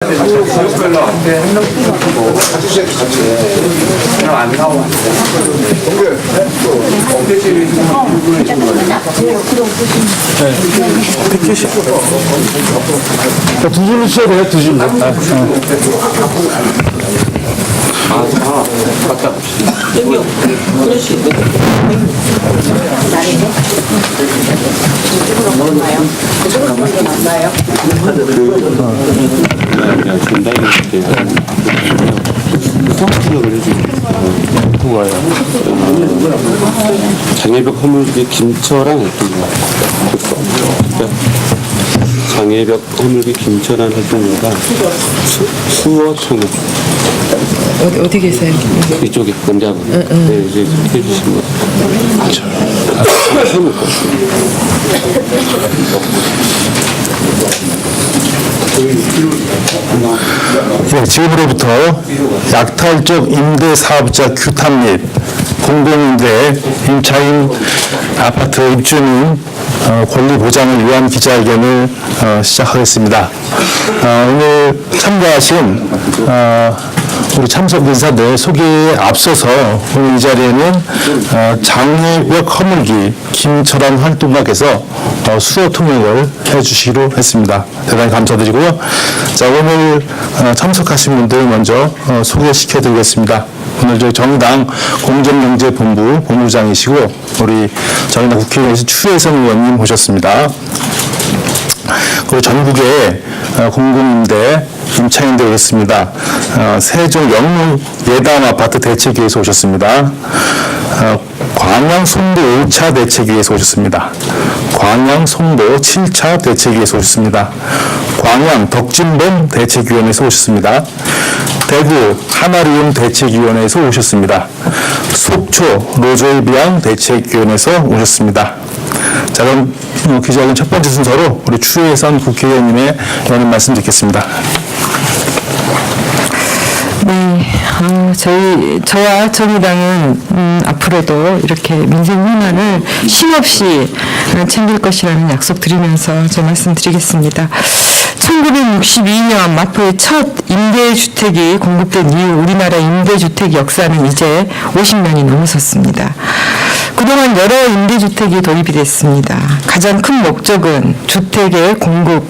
지역별로 앞에 한 명씩 뭐 그냥 안 나오고 어깨질이 두 줄로 쳐야 돼요, 두 줄로. 맞다. 여기요. 그럴 수 있는. 그쪽으로 맞나요? 그쪽으로 맞나요? 그냥 전달이 이렇게 수학력을 해주고 누가요? 장애벽 허물기 김철환 활동가 장애벽 허물기 김철환 활동가가 수어청 어디 계세요? 이쪽에 남자분 네, 이제 해주신 거 네, 지금으로부터 약탈적 임대사업자 규탄 및 공공임대 임차인 아파트 입주민 권리 보장을 위한 기자회견을 시작하겠습니다. 오늘 참가하신 우리 참석 인사들 소개에 앞서서 오늘 이 자리에는 장애벽 허물기 김철환 활동가께서 수어 통역을 해주시기로 했습니다. 대단히 감사드리고요. 자, 오늘 참석하신 분들 먼저 소개시켜드리겠습니다. 오늘 저희 정의당 공정경제본부 본부장이시고 우리 정의당 국회의원이신 추혜성 의원님 모셨습니다. 그리고 전국의 공공임대 임차인들 오셨습니다. 세종 영릉 예담 아파트 대책위에서 오셨습니다. 광양 송도 5차 대책위에서 오셨습니다. 광양 송도 7차 대책위에서 오셨습니다. 광양 덕진범 대책위원회에서 오셨습니다. 대구 하나리움 대책위원회에서 오셨습니다. 속초 로저일비양 대책위원회에서 오셨습니다. 자, 그럼 기자회견 첫 번째 순서로 우리 추혜선 국회의원님의 연언 말씀 듣겠습니다. 네, 저와 정의당은 앞으로도 이렇게 민생 현안을 쉼없이 챙길 것이라는 약속 드리면서 제 말씀 드리겠습니다. 1962년 마포의 첫 임대주택이 공급된 이후 우리나라 임대주택 역사는 이제 50년이 넘어섰습니다. 그동안 여러 임대주택이 도입이 됐습니다. 가장 큰 목적은 주택의 공급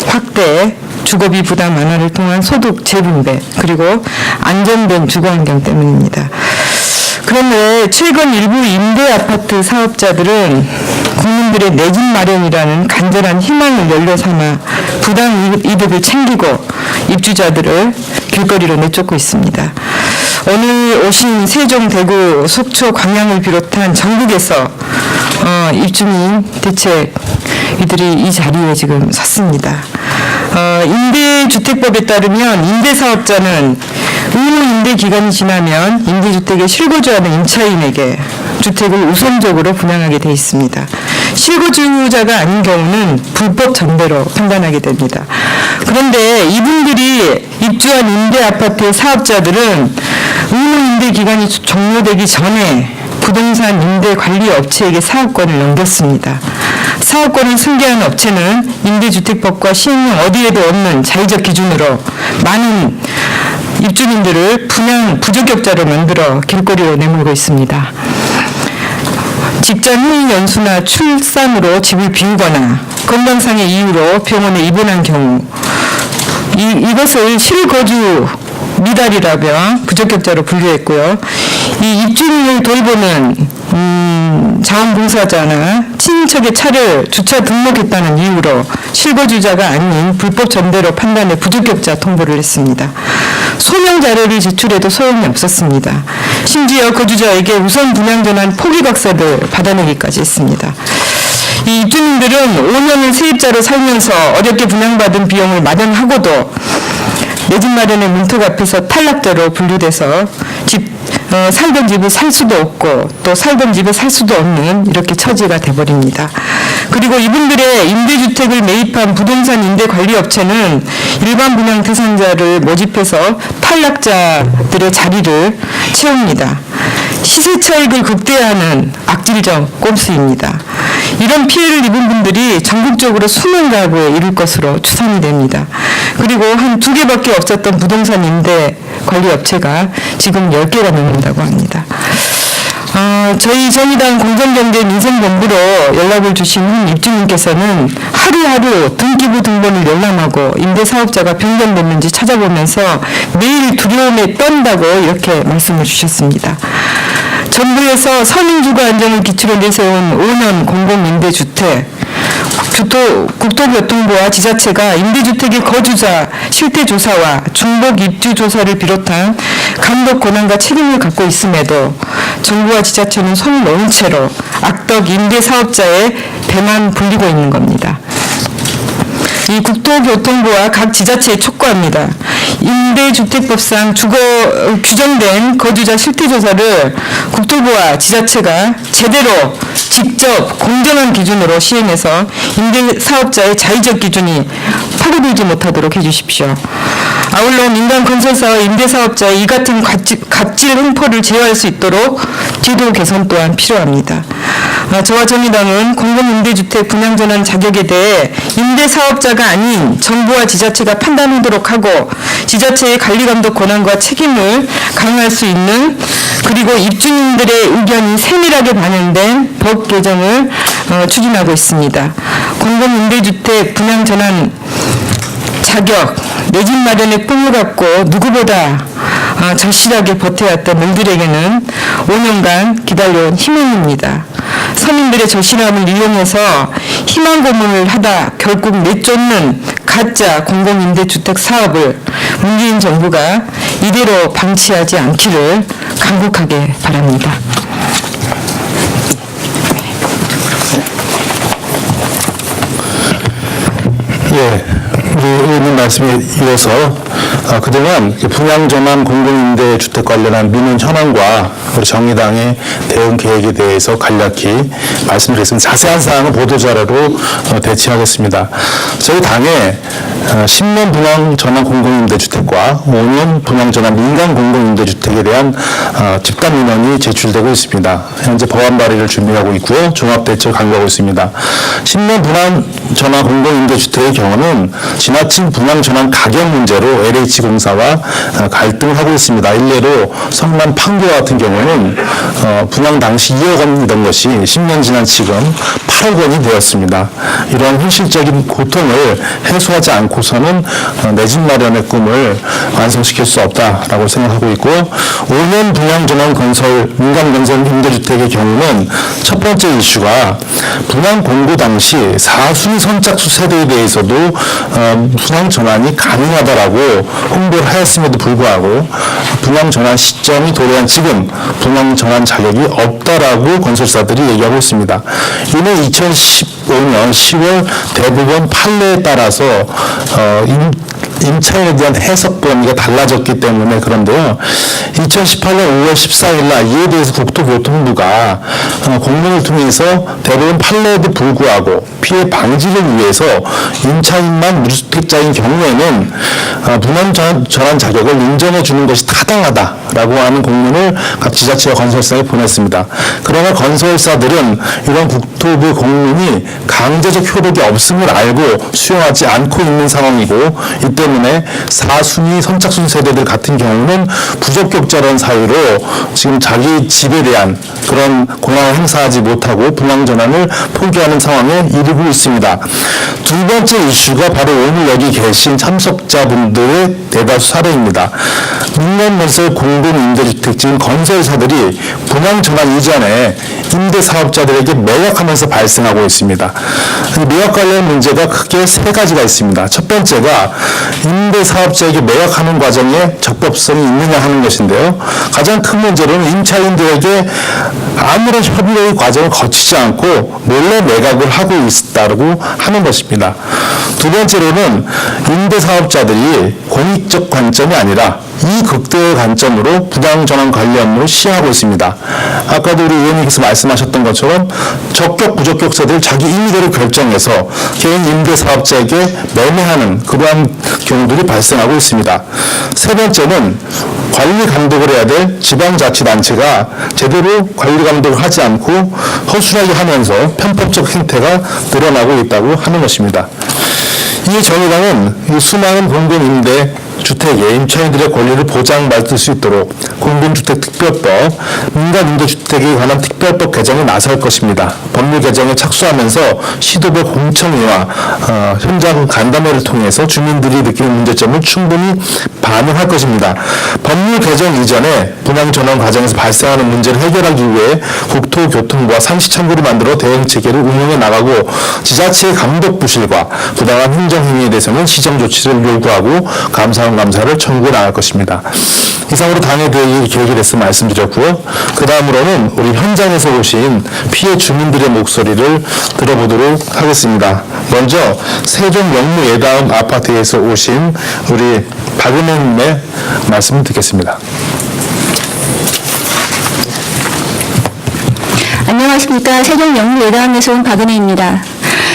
확대, 주거비 부담 완화를 통한 소득 재분배, 그리고 안정된 주거환경 때문입니다. 그런데 최근 일부 임대아파트 사업자들은 국민들의 내 집 마련이라는 간절한 희망을 연료 삼아 부당 이득을 챙기고 입주자들을 길거리로 내쫓고 있습니다. 오늘 오신 세종, 대구, 속초, 광양을 비롯한 전국에서 입주민 대책 이들이 이 자리에 지금 섰습니다. 임대주택법에 따르면 임대사업자는 의무 임대 기간이 지나면 임대주택에 실거주하는 임차인에게 주택을 우선적으로 분양하게 돼 있습니다. 실거주자가 아닌 경우는 불법 전대로 판단하게 됩니다. 그런데 이분들이 입주한 임대아파트의 사업자들은 의무 임대 기간이 종료되기 전에 부동산 임대관리업체에게 사업권을 넘겼습니다. 사업권을 승계한 업체는 임대주택법과 시행령 어디에도 없는 자의적 기준으로 많은 입주민들을 분양 부적격자로 만들어 길거리로 내몰고 있습니다. 직장 해임 연수나 출산으로 집을 비우거나 건강상의 이유로 병원에 입원한 경우 이것을 실거주 미달이라며 부적격자로 분류했고요. 이 입주민을 돌보는 자원봉사자나 친인척의 차를 주차 등록했다는 이유로 실거주자가 아닌 불법 전대로 판단해 부적격자 통보를 했습니다. 소명 자료를 제출해도 소용이 없었습니다. 심지어 거주자에게 우선 분양 전환 포기각서를 받아내기까지 했습니다. 이 입주민들은 5년을 세입자로 살면서 어렵게 분양받은 비용을 마련하고도 내 집 마련의 문턱 앞에서 탈락자로 분류돼서 살던 집을 살 수도 없고 또 살던 집에 살 수도 없는 이렇게 처지가 돼버립니다. 그리고 이분들의 임대주택을 매입한 부동산 임대관리업체는 일반 분양 대상자를 모집해서 탈락자들의 자리를 채웁니다. 시세 차익을 극대화하는 악질적 꼼수입니다. 이런 피해를 입은 분들이 전국적으로 20가구에 이를 것으로 추산이 됩니다. 그리고 한 2개밖에 없었던 부동산 임대 관리 업체가 지금 10개가 넘는다고 합니다. 저희 정의당 공정경제민생본부로 연락을 주신 한 입주민께서는 하루하루 등기부 등본을 열람하고 임대사업자가 변경됐는지 찾아보면서 매일 두려움에 떤다고 이렇게 말씀을 주셨습니다. 정부에서 서민주거 안정을 기초로 내세운 5년 공공임대주택, 국토교통부와 지자체가 임대주택의 거주자 실태조사와 중복 입주조사를 비롯한 감독 권한과 책임을 갖고 있음에도 정부와 지자체는 손을 놓은 채로 악덕 임대사업자의 배만 불리고 있는 겁니다. 이 국토교통부와 각 지자체에 촉구합니다. 임대주택법상 규정된 거주자 실태조사를 국토부와 지자체가 제대로 직접 공정한 기준으로 시행해서 임대사업자의 자의적 기준이 파고들지 못하도록 해주십시오. 아울러 민간 건설사와 임대사업자의 이 같은 갑질 횡포를 제어할 수 있도록 제도 개선 또한 필요합니다. 저와 정의당은 공공임대주택 분양전환 자격에 대해 임대사업자가 아닌 정부와 지자체가 판단하도록 하고 지자체의 관리감독 권한과 책임을 강화할 수 있는, 그리고 입주민들의 의견이 세밀하게 반영된 법 개정을 추진하고 있습니다. 공공임대주택 분양전환 자격, 내 집 마련의 꿈을 갖고 누구보다 절실하게 버텨왔던 우리들에게는 5년간 기다려온 희망입니다. 서민들의 절실함을 이용해서 희망 고문을 하다 결국 내쫓는 가짜 공공임대주택 사업을 문재인 정부가 이대로 방치하지 않기를 간곡하게 바랍니다. 예, 우리 의원님 말씀에 이어서 그동안 분양전환 공공임대주택 관련한 민원 현황과 우리 정의당의 대응 계획에 대해서 간략히 말씀드리겠습니다. 자세한 사항은 보도자료로 대치하겠습니다. 저희 당에 10년 분양전환 공공임대주택과 5년 분양전환 민간 공공임대주택에 대한 집단 민원이 제출되고 있습니다. 현재 법안 발의를 준비하고 있고요. 종합대책 강구하고 있습니다. 10년 분양전환 공공임대주택의 경우는 지나친 분양전환 가격 문제로 LH공사와 갈등을 하고 있습니다. 일례로 성남 판교 같은 경우는 분양 당시 2억 원이던 것이 10년 지난 지금 8억 원이 되었습니다. 이러한 현실적인 고통을 해소하지 않고서는 내 집 마련의 꿈을 완성시킬 수 없다라고 생각하고 있고요. 5년 분양전환 건설, 민간 건설 임대주택의 경우는 첫 번째 이슈가 분양 공고 당시 4순위 선착순 세대에 대해서도 분양 전환이 가능하다라고 홍보를 하였음에도 불구하고 분양 전환 시점이 도래한 지금 분양 전환 자격이 없다라고 건설사들이 얘기하고 있습니다. 이는 2015년 10월 대법원 판례에 따라서 임차인에 대한 해석 범위가 달라졌기 때문에 그런데요. 2018년 5월 14일 날 이에 대해서 국토교통부가 공문을 통해서 대법원 판례에도 불구하고 피해 방지를 위해서 임차인만 무주택자인 경우에는 분양 전환 자격을 인정해 주는 것이 타당하다라고 하는 공문을 각 지자체와 건설사에 보냈습니다. 그러나 건설사들은 이런 국토부 공문이 강제적 효력이 없음을 알고 수용하지 않고 있는 상황이고, 이 때문에 4순위 선착순 세대들 같은 경우는 부적격자라는 사유로 지금 자기 집에 대한 그런 권한을 행사하지 못하고 분양 전환을 포기하는 상황에 이르고 있습니다. 두 번째 이슈가 바로 오늘 여기 계신 참석자분들의 대다수 사례입니다. 민간건설 공공임대주택 건설사들이 분양 전환 이전에 임대사업자들에게 매각하면서 발생하고 있습니다. 매각 관련 문제가 크게 세 가지가 있습니다. 첫 번째가 임대사업자에게 매각하는 과정에 적법성이 있느냐 하는 것인데요. 가장 큰 문제로는 임차인들에게 아무런 협의의 과정을 거치지 않고 몰래 매각을 하고 있다고 하는 것입니다. 두 번째로는 임대사업자들이 공익적 관점이 아니라 이극대의 관점으로 분양전환 관리 업무를 시행하고 있습니다. 아까도 우리 의원님께서 말씀하셨던 것처럼 적격 부적격 세대를 자기 임의대로 결정해서 개인 임대사업자에게 매매하는 그러한 경우들이 발생하고 있습니다. 세 번째는 관리 감독을 해야 될 지방자치단체가 제대로 관리 감독을 하지 않고 허술하게 하면서 편법적 행태가 늘어나고 있다고 하는 것입니다. 이 정의당은 이 수많은 공공임대 주택의 임차인들의 권리를 보장받을 수 있도록 공공주택특별법, 민간임대주택에 관한 특별법 개정에 나설 것입니다. 법률 개정에 착수하면서 시도별 공청회와 현장 간담회를 통해서 주민들이 느끼는 문제점을 충분히 반영할 것입니다. 법률 개정 이전에 분양전환 과정에서 발생하는 문제를 해결하기 위해 국토교통부와 상시창구를 만들어 대응체계를 운영해 나가고 지자체의 감독 부실과 부당한 행정행위에 대해서는 시정조치를 요구하고 감사를 청구해 나갈 것입니다. 이상으로 당에 대해 기획에 대해서 말씀드렸고요. 그 다음으로는 우리 현장에서 오신 피해 주민들의 목소리를 들어보도록 하겠습니다. 먼저 세종 영무 예다음 아파트에서 오신 우리 박은혜님의 말씀을 듣겠습니다. 안녕하십니까. 세종 영무 예다함에서 온 박은혜입니다.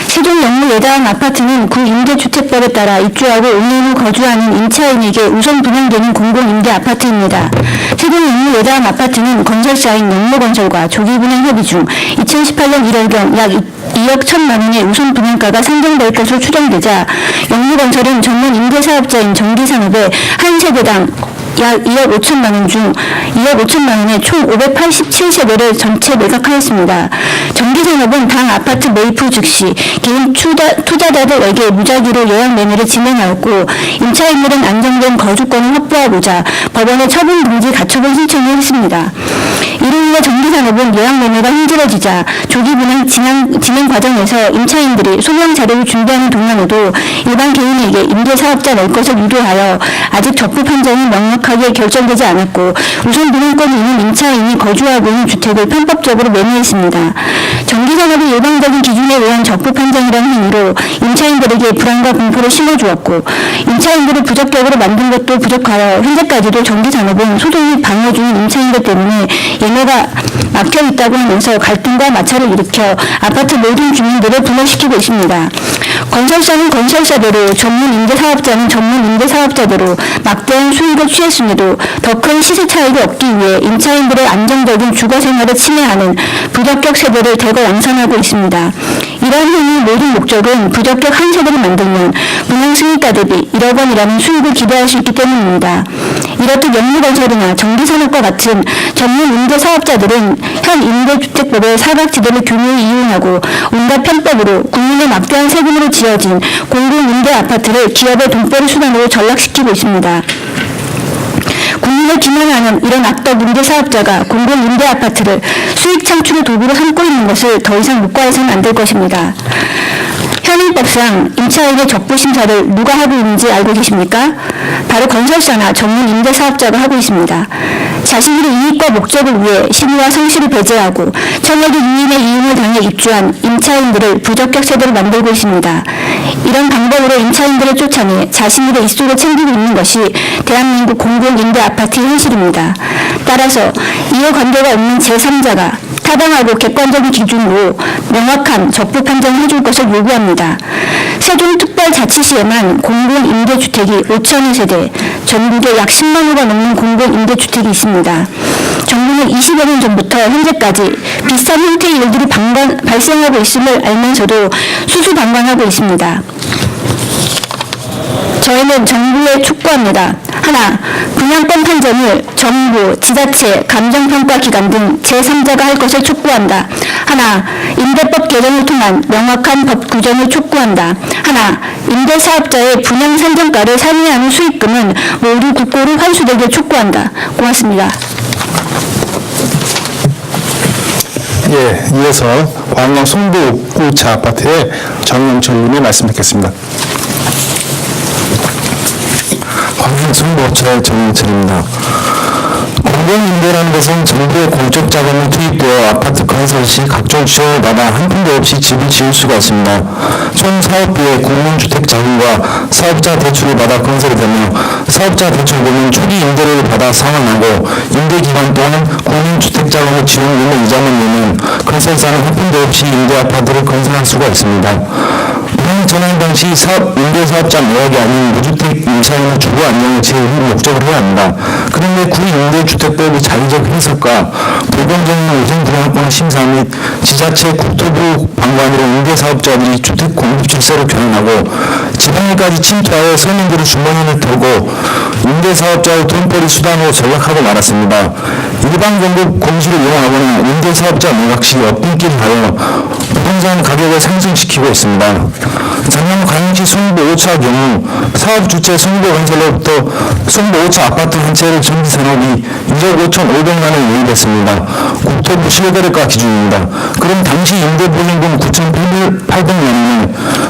세종 영무 예다함 아파트는 구 임대주택법에 따라 입주하고 5년 후 거주하는 임차인에게 우선 분양되는 공공임대 아파트입니다. 세종 영무 예다함 아파트는 건설사인 영무건설과 조기분양 협의 중 2018년 1월경 약 2억 1천만 원의 우선 분양가가 산정될 것으로 추정되자 영무건설은 전문 임대사업자인 정기산업에 한 세대당 약 2억 5천만 원 중 2억 5천만 원에 총 587세대를 전체 매각하였습니다. 정기산업은 당 아파트 매입 후 즉시 개인 투자자들에게 무작위로 예약 매매를 진행하였고 임차인들은 안정된 거주권을 확보하고자 법원에 처분 금지 가처분 신청을 했습니다. 이로 인해 정기산업은 예약 매매가 힘들어지자 조기 분양 진행 과정에서 임차인들이 소명 자료를 준비하는 동안에도 일반 개인에게 임대사업자 낼 것을 유도하여 아직 적부 판정이 명확하게 결정되지 않았고 우선 분양권이 있는 임차인이 거주하고 있는 주택을 편법적으로 매매했습니다. 정기산업이 일방적인 기준에 의한 적부 판정이라는 행위로 임차인들에게 불안과 공포를 심어주었고 임차인들을 부적격으로 만든 것도 부족하여 현재까지도 정기산업은 소송이 방어 중인 임차인들 때문에 예매가 막혀있다고 하면서 갈등과 마찰을 일으켜 아파트 모든 주민들을 분열시키고 있습니다. 건설사는 건설사대로 전문 임대사업자는 전문 임대사업자대로 막대한 수익을 취했음에도 더 큰 시세 차익을 얻기 위해 임차인들의 안정적인 주거생활을 침해하는 부적격 세대를 대거 양산하고 있습니다. 이러한 행위의 모든 목적은 부적격 한 세대를 만들면 분양 승인가 대비 1억 원이라는 수익을 기대할 수 있기 때문입니다. 이렇듯 영무건설이나 정기산업과 같은 전문 임대사업자들은 현 임대주택법의 사각지대를 교묘히 이용하고 온갖 편법으로 국민의 막대한 세금으로 지어진 공공임대 아파트를 기업의 돈벌이 수단으로 전락시키고 있습니다. 국민을 기만하는 이런 악덕 임대사업자가 공공임대 아파트를 수익 창출의 도구로 삼고 있는 것을 더 이상 묵과해서는 안 될 것입니다. 현행법상 임차인의 적부 심사를 누가 하고 있는지 알고 계십니까? 바로 건설사나 전문 임대사업자가 하고 있습니다. 자신들의 이익과 목적을 위해 신의와 성실을 배제하고 천여개 유인의 이윤을 당해 입주한 임차인들을 부적격 세대로 만들고 있습니다. 이런 방법으로 임차인들을 쫓아내 자신들의 입속을 챙기고 있는 것이 대한민국 공공임대 아파트의 현실입니다. 따라서 이해관계가 없는 제3자가 타당하고 객관적인 기준으로 명확한 적부 판정을 해줄 것을 요구합니다. 세종특별자치시에만 공공임대주택이 5천여 세대, 전국에 약 10만 호가 넘는 공공임대주택이 있습니다. 정부는 20여 년 전부터 현재까지 비슷한 형태의 일들이 발생하고 있음을 알면서도 수수방관하고 있습니다. 저희는 정부에 촉구합니다. 하나, 분양권 판정을 정부, 지자체, 감정평가기관 등 제3자가 할 것을 촉구한다. 하나, 임대법 개정을 통한 명확한 법 규정을 촉구한다. 하나, 임대사업자의 분양 산정가를 상회하는 수익금은 모두 국고로 환수되길 촉구한다. 고맙습니다. 예, 이어서 광양 송도 5차 아파트의 정영철 님의 말씀 듣겠습니다. 광양 송도 5차의 정영철입니다. 공공임대라는 것은 정부의 공적 자금이 투입되어 아파트 건설 시 각종 지원을 받아 한 푼도 없이 집을 지을 수가 있습니다. 총 사업비의 공공주택 자금과 사업자 대출을 받아 건설이 되며 사업자 대출금은 초기 임대료를 받아 상환하고 임대기간 동안 공공주택 자금의 지원금의 이자만 내면 건설사는 한 푼도 없이 임대 아파트를 건설할 수가 있습니다. 전환 당시 임대사업자 매각이 아닌 무주택 임차인의 주거 안정을 제일 목적으로 해야 합니다. 그런데 구임대주택법의 자의적 해석과 불공정한 우선분양권 심사 및 지자체 국토부 방관으로 임대사업자들이 주택 공급 질서를 교란하고 지방에까지 침투하여 서민들의 주머니를 털고 임대사업자의 돈벌이 수단으로 전락하고 말았습니다. 일반 공급 공시를 이용하거나 임대사업자 매각 시 엇빈기를 하여 부동산 가격을 상승시키고 있습니다. 작년 광역시 송도 5차 경우 사업주체 송도건설로부터 송도 5차 아파트 한 채를 전기산업이 1억 5,500만 원에 유입했습니다. 국토부 실거래가 기준입니다. 그럼 당시 임대보증금 9,800만 원에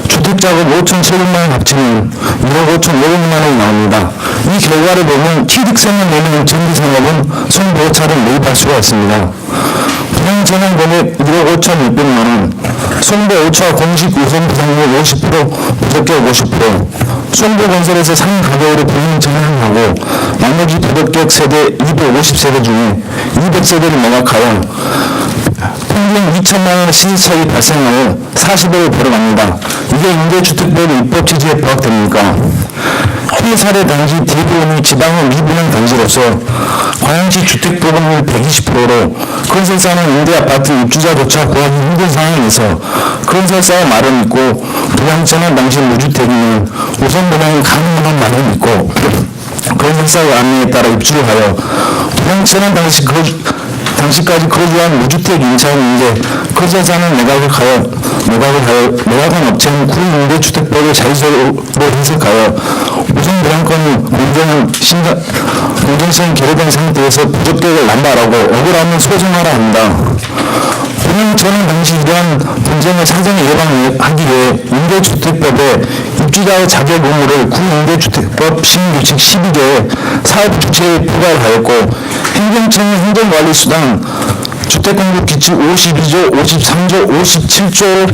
주택자금 5,700만 원 합치면 1억 5,500만 원이 나옵니다. 이 결과를 보면 취득세만 내는 전기산업은 송도 5차를 매입할 수가 있습니다. 분양전환 금액 1억 5,600만 원, 송도 5차 공식 우선 부상률 50%, 부적격 50%, 송도건설에서 상위 가격으로 분양 전환하고 나머지 부적격 세대 250세대 중에 200세대를 매각하여 평균 2천만 원의 시세차익이 발생하여 40억을 벌어갑니다. 이게 임대주택법 입법 취지에 부합됩니까? 이 사례 당시 대부분이 지방의 미분양 단지로서 광양시 주택보급률 120%로 건설사는 임대아파트 입주자조차 구하기 힘든 상황에서 건설사의 말을 믿고 분양전환 당시 무주택이면 우선 분양이 가능한 말을 믿고 건설사의 안내에 따라 입주를 하여 분양전환 당시까지 거주한 무주택 임차인인데 건설사는 매각한 업체는 구임대주택법을 자의적으로 해석하여 우선 분양권이 공정성이 결여된 상태에서 부적격을 남발하고 억울하면 소송하라 합니다. 분양전환 당시 이러한 분쟁의 사전에 예방하기 위해 임대주택법에 입주자의 자격 의무를 구임대주택법 시행규칙 12조에 사업주체에 부과하였고 행정청의 행정관리수단 주택공급규칙 52조, 53조, 57조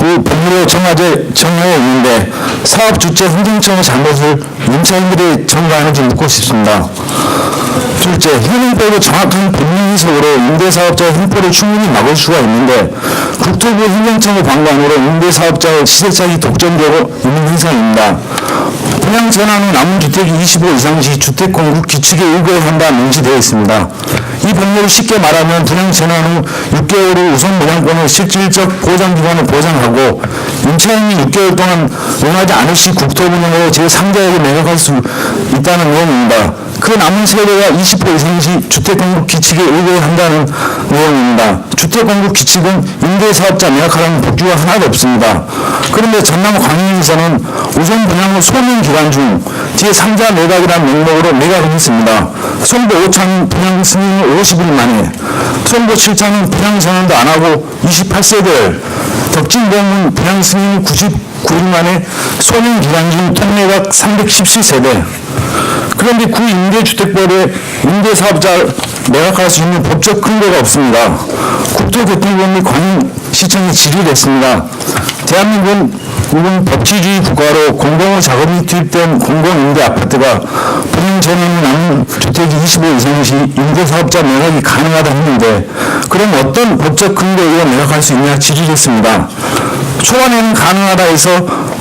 법률에 정하여 있는데 사업주체 행정청의 잘못을 임차인들이 전가하는지 묻고 싶습니다. 둘째, 현행법의 정확한 법률해석으로 임대사업자의 횡포를 충분히 막을 수가 있는데 국토부 행정청의 방관으로 임대사업자의 시세차익이 독점되고 있는 현상입니다. 분양전환 남은 주택이 25 이상 시 주택공급 규칙에 의거해야 한다 명시되어 있습니다. 이 법률을 쉽게 말하면 분양전환 후 6개월 후 우선 분양권을 실질적 보장기간을 보장하고 임차인이 6개월 동안 응하지 않을 시 국토부는 제3자에게 매각할 수 있다는 내용입니다. 그 남은 세대가 20% 이상 시 주택공급 규칙에 의거해야 한다는 내용입니다. 주택공급 규칙은 임대사업자 매각하라는 법규가 하나도 없습니다. 그런데 전남 광양에서는 우선 분양 후 소명 기간 중 제3자 매각이라는 명목으로 매각을 했습니다. 송도 5차는 분양 승인 50일 만에, 송도 7차는 분양 전환도 안 하고 28세대, 덕진동은 분양 승인 99일 만에 소명 기간 중 통매각 317세대. 그런데 구임대주택법에 임대사업자 매각할 수 있는 법적 근거가 없습니다. 국토교통부 및 광양시청이 질의를 했습니다. 대한민국은 법치주의 국가로 공공의 자금이 투입된 공공임대 아파트가 분양전환이 남은 주택이 25 이상 시 임대사업자 매각이 가능하다 했는데 그럼 어떤 법적 근거에 의해 매각할 수 있냐 질의를 했습니다. 초반에는 가능하다 해서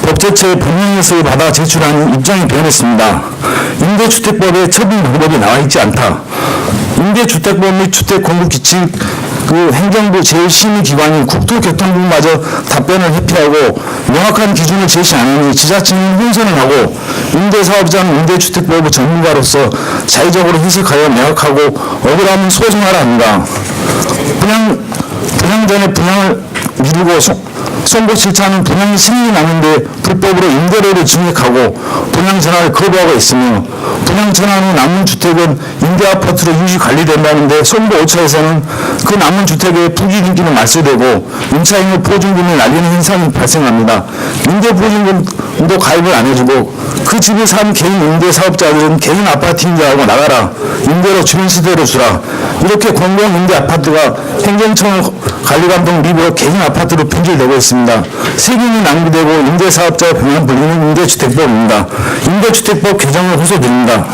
법제처의 법령해석을 받아 제출하는 입장이 변했습니다. 임대주택법에 처분 방법이 나와 있지 않다. 임대주택법 및 주택공급규칙 행정부 제1심의기관인 국토교통부마저 답변을 회피하고 명확한 기준을 제시 안 하니 지자체는 혼선을 하고 임대사업자는 임대주택법의 전문가로서 자의적으로 해석하여 매각하고 억울하면 소송하라 합니다. 분양 전에 분양을 미루고 선거 실차는 분양 승인이 나는데 불법으로 임대료를 증액하고 분양 전환을 거부하고 있으며 분양 전환 후 남은 주택은 임대 아파트로 유지 관리된다는데 선거 5차에서는 그 남은 주택에 부기등기는 말소되고 임차인의 보증금을 날리는 현상이 발생합니다. 임대보증금도 가입을 안 해주고 그 집에 산 개인 임대 사업자들은 개인 아파트 임대하고 나가라, 임대료 주민 세대로 주라, 이렇게 공공 임대 아파트가 행정청 관리감독 미비로 개인 아파트로 변질되고 있습니다. 세금이 낭비되고 임대 사업자의 병행 불리는 임대주택법입니다. 임대주택법 개정을 호소드립니다.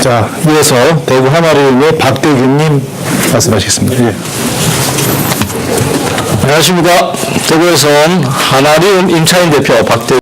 자, 이어서 대구 하나리움의 박대균님 말씀하시겠습니다. 예. 안녕하십니까. 대구에서 온 하나리움 임차인 대표 박대균